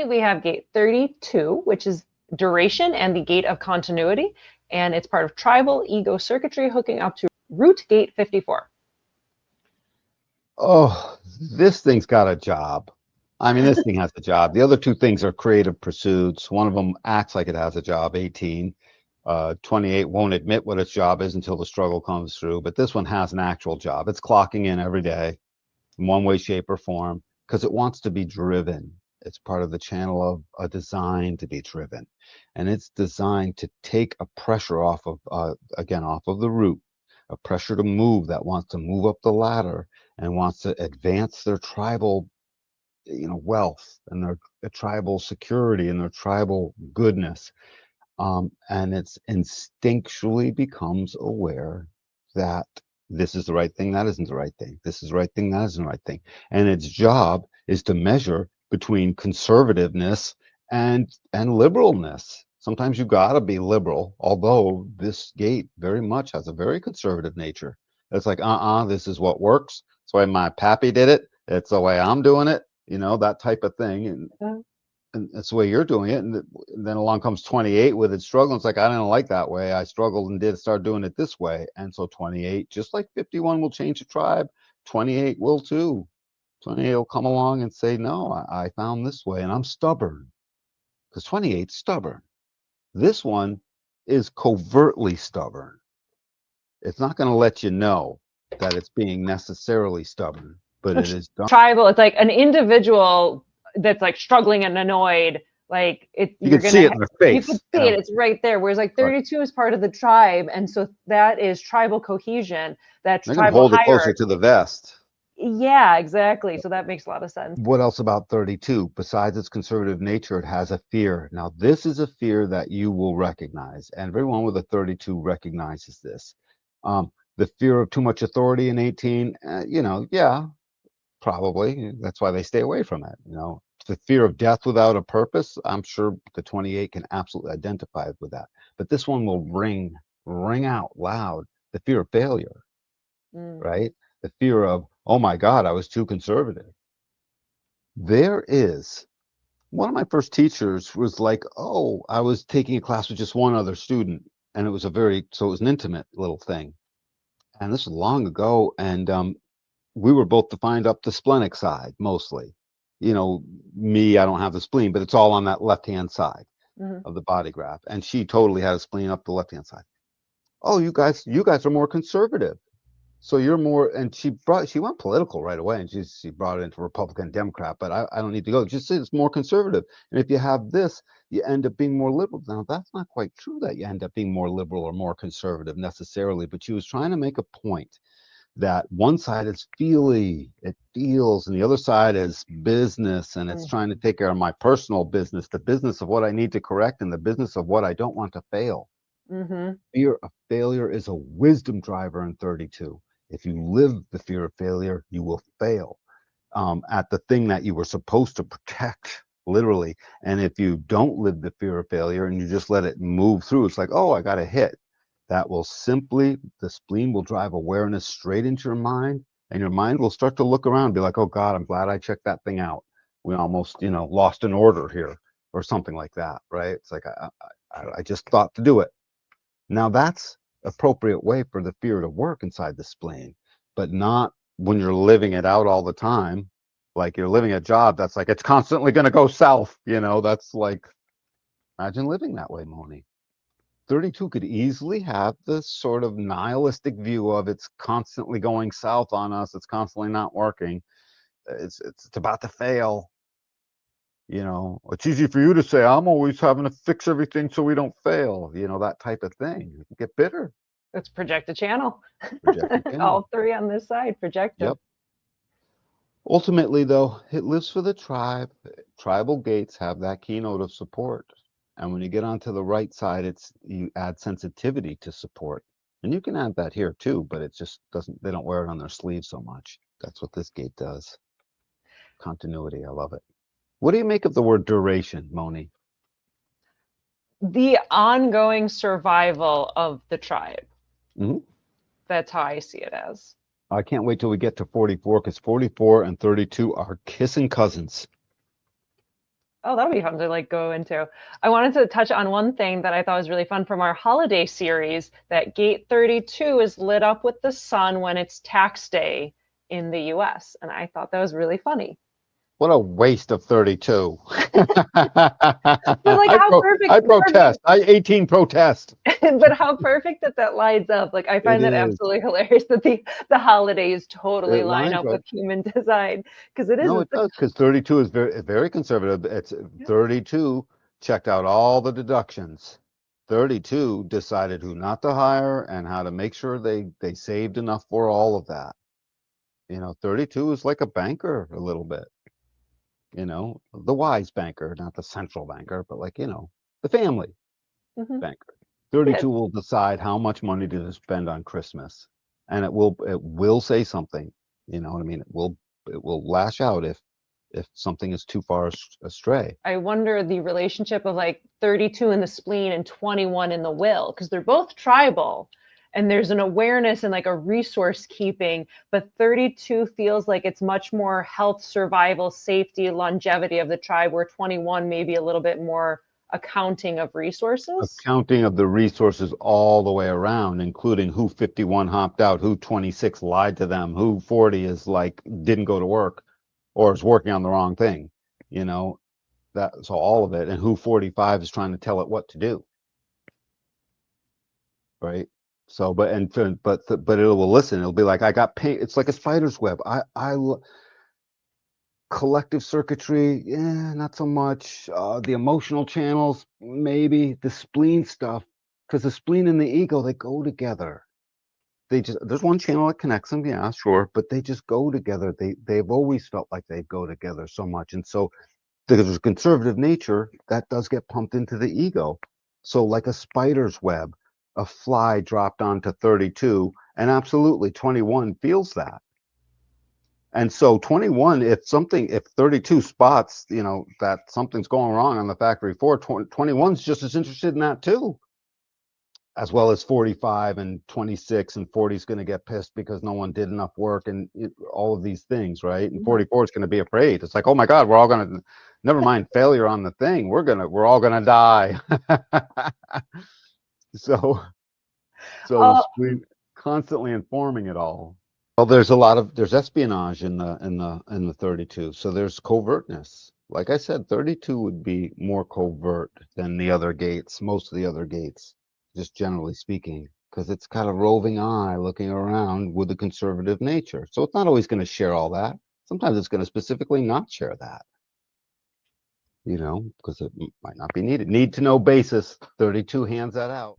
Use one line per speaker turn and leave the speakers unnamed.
we have gate 32, which is duration and the gate of continuity. And it's part of tribal ego circuitry hooking up to root gate 54.
Oh, this thing's got a job. I mean, this thing has a job. The other two things are creative pursuits. One of them acts like it has a job, 18. 28 won't admit what its job is until the struggle comes through. But this one has an actual job. It's clocking in every day in one way, shape, or form because it wants to be driven. It's part of the channel of a design to be driven. And it's designed to take a pressure off of, again, off of the root, a pressure to move that wants to move up the ladder and wants to advance their tribal, wealth and their tribal security and their tribal goodness. And it's instinctually becomes aware that this is the right thing, that isn't the right thing. This is the right thing, that isn't the right thing. And its job is to measure between conservativeness and liberalness. Sometimes you gotta be liberal, although this gate very much has a very conservative nature. It's like, this is what works. It's the way my pappy did it. It's the way I'm doing it, that type of thing. And that's the way you're doing it. And then along comes 28 with its struggle. It's like, I didn't like that way. I struggled and did start doing it this way. And so 28, just like 51 will change the tribe, 28 will too. 28 will come along and say, no, I found this way and I'm stubborn. Because 28's stubborn. This one is covertly stubborn. It's not going to let you know that it's being necessarily stubborn, but it is
tribal. It's like an individual that's like struggling and annoyed. Like
you can see it in their face.
You can see it. It's right there. Whereas like 32 is part of the tribe, and so that is tribal cohesion. That's
they're
tribal
hold
hierarchy.
It closer to the vest.
Yeah, exactly. So that makes a lot of sense.
What else about 32? Besides its conservative nature, it has a fear. Now, this is a fear that you will recognize, and everyone with a 32 recognizes this. The fear of too much authority in 18, yeah, probably. That's why they stay away from it. The fear of death without a purpose, I'm sure the 28 can absolutely identify with that. But this one will ring out loud the fear of failure, right? The fear of, oh my God, I was too conservative. There is one of my first teachers was like, oh, I was taking a class with just one other student, and it was it was an intimate little thing. And this was long ago, and we were both defined up the splenic side mostly. Me, I don't have the spleen, but it's all on that left-hand side of the body graph. And she totally had a spleen up the left-hand side. Oh, you guys are more conservative. So you're more, and she went political right away, and she brought it into Republican, Democrat, but I don't need to go. Just say it's more conservative. And if you have this, you end up being more liberal. Now, that's not quite true that you end up being more liberal or more conservative necessarily, but she was trying to make a point that one side is it feels, and the other side is business, and it's trying to take care of my personal business, the business of what I need to correct, and the business of what I don't want to fail. Fear of failure is a wisdom driver in 32. If you live the fear of failure, you will fail at the thing that you were supposed to protect, literally. And if you don't live the fear of failure and you just let it move through, it's like, oh, I got a hit. That will the spleen will drive awareness straight into your mind, and your mind will start to look around and be like, oh God, I'm glad I checked that thing out. We almost, lost an order here or something like that, right? It's like, I just thought to do it. Now that's appropriate way for the fear to work inside the spleen, but not when you're living it out all the time. Like you're living a job that's like, it's constantly going to go south. That's like, imagine living that way, Moni. 32 could easily have this sort of nihilistic view of it's constantly going south on us. It's constantly not working. It's about to fail. It's easy for you to say, I'm always having to fix everything so we don't fail. That type of thing. You get bitter.
It's project a channel.
Channel.
All three on this side, project them.
Yep. Ultimately, though, it lives for the tribe. Tribal gates have that keynote of support. And when you get onto the right side, you add sensitivity to support. And you can add that here too, but it just they don't wear it on their sleeve so much. That's what this gate does. Continuity, I love it. What do you make of the word duration, Moni?
The ongoing survival of the tribe. That's how I see it as.
I can't wait till we get to 44, because 44 and 32 are kissing cousins.
Oh, that'll be fun to like go into. I wanted to touch on one thing that I thought was really fun from our holiday series, that gate 32 is lit up with the sun when it's tax day in the US. And I thought that was really funny.
What a waste of 32.
But like how
I
perfect,
protest. I 18 protest.
but how perfect that that lines up. Like I
It
find that
is.
absolutely hilarious that the holidays totally
It
line
lines
up
up.
with human design because it is.
No,
It's
it does, because 32 is very conservative. It's
yeah.
32 checked out all the deductions. 32 decided who not to hire and how to make sure they saved enough for all of that. 32 is like a banker a little bit, the wise banker, not the central banker, but like, the family
Mhm.
banker.
Yeah.
32 will decide how much money to spend on Christmas. And it will say something, you know what I mean? It will lash out if something is too far astray.
I wonder the relationship of like 32 in the spleen and 21 in the will, because they're both tribal and there's an awareness and like a resource keeping, but 32 feels like it's much more health, survival, safety, longevity of the tribe, where 21 may be a little bit more accounting of resources.
Accounting of the resources all the way around, including who 51 hopped out, who 26 lied to them, who 40 is like didn't go to work or is working on the wrong thing, you know, so all of it, and who 45 is trying to tell it what to do, right? So, but it will listen. It'll be like, I got pain. It's like a spider's web. Collective circuitry, yeah, not so much. The emotional channels, maybe. The spleen stuff, because the spleen and the ego, they go together. There's one channel that connects them, yeah, sure, but they just go together. They've always felt like they go together so much, and so there's a conservative nature that does get pumped into the ego. So like a spider's web, a fly dropped onto 32, and absolutely 21 feels that. And so 21, if 32 spots, that something's going wrong on the factory floor, 21's just as interested in that too, as well as 45 and 26, and 40 is going to get pissed because no one did enough work, and all of these things, right? And
Mhm.
44 is going to be afraid. It's like, oh my God, we're all going to, never mind failure on the thing. We're all going to die. So, so the
Uh,
spleen constantly informing it all. Well, there's espionage in the 32. So there's covertness. Like I said, 32 would be more covert than the other gates, most of the other gates, just generally speaking, because it's got a roving eye looking around with a conservative nature. So it's not always going to share all that. Sometimes it's going to specifically not share that, because it might not be needed. Need to know basis, 32 hands that out.